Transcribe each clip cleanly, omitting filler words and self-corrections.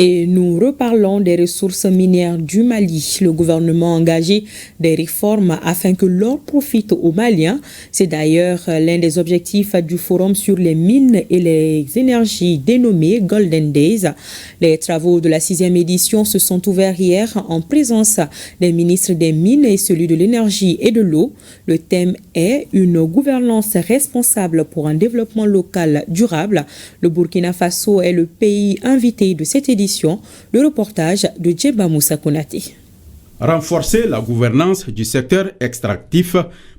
Et nous reparlons des ressources minières du Mali. Le gouvernement a engagé des réformes afin que l'or profite aux Maliens. C'est d'ailleurs l'un des objectifs du forum sur les mines et les énergies dénommé Golden Days. Les travaux de la 6e édition se sont ouverts hier en présence des ministres des Mines et celui de l'énergie et de l'eau. Le thème est une gouvernance responsable pour un développement local durable. Le Burkina Faso est le pays invité de cette édition. Le reportage de Djeba Moussa Konate. Renforcer la gouvernance du secteur extractif,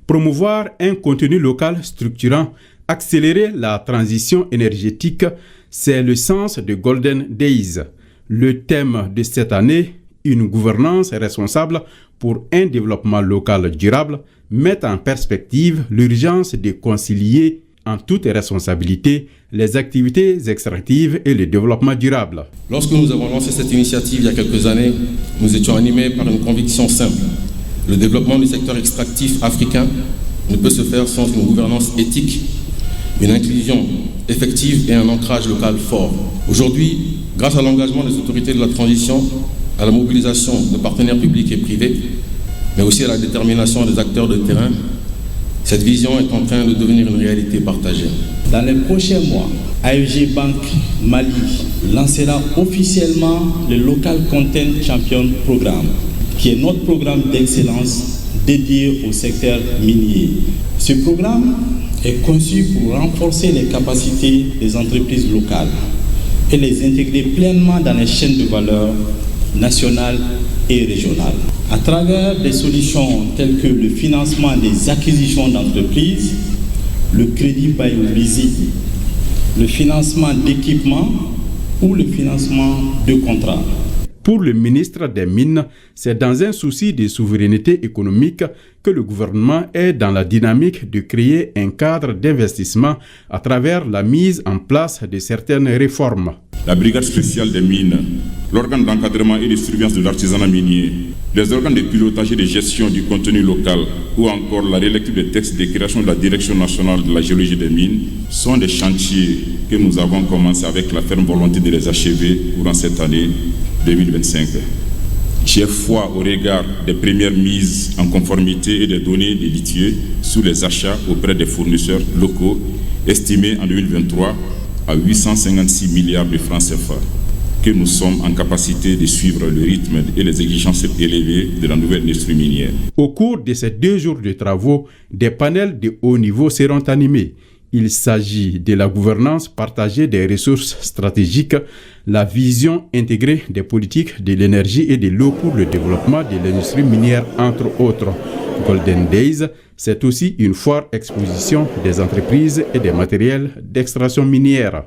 promouvoir un contenu local structurant, accélérer la transition énergétique, c'est le sens de Golden Days. Le thème de cette année, une gouvernance responsable pour un développement local durable, met en perspective l'urgence de concilier en toute responsabilité les activités extractives et le développement durable. Lorsque nous avons lancé cette initiative il y a quelques années, nous étions animés par une conviction simple. Le développement du secteur extractif africain ne peut se faire sans une gouvernance éthique, une inclusion effective et un ancrage local fort. Aujourd'hui, grâce à l'engagement des autorités de la transition, à la mobilisation de partenaires publics et privés, mais aussi à la détermination des acteurs de terrain, cette vision est en train de devenir une réalité partagée. Dans les prochains mois, AFG Bank Mali lancera officiellement le Local Content Champion Programme, qui est notre programme d'excellence dédié au secteur minier. Ce programme est conçu pour renforcer les capacités des entreprises locales et les intégrer pleinement dans les chaînes de valeur nationales et régionales. À travers des solutions telles que le financement des acquisitions d'entreprises, le crédit by visite, le financement d'équipements ou le financement de contrats. Pour le ministre des Mines, c'est dans un souci de souveraineté économique que le gouvernement est dans la dynamique de créer un cadre d'investissement à travers la mise en place de certaines réformes. La brigade spéciale des mines, l'organe d'encadrement et de surveillance de l'artisanat minier, les organes de pilotage et de gestion du contenu local ou encore la relecture des textes de création de la Direction nationale de la géologie des mines sont des chantiers que nous avons commencé avec la ferme volonté de les achever courant cette année 2025. J'ai foi au regard des premières mises en conformité et des données des litiers sous les achats auprès des fournisseurs locaux estimés en 2023 à 856 milliards de francs CFA, que nous sommes en capacité de suivre le rythme et les exigences élevées de la nouvelle industrie minière. Au cours de ces 2 jours de travaux, des panels de haut niveau seront animés. Il s'agit de la gouvernance partagée des ressources stratégiques, la vision intégrée des politiques de l'énergie et de l'eau pour le développement de l'industrie minière, entre autres. Golden Days, c'est aussi une foire exposition des entreprises et des matériels d'extraction minière.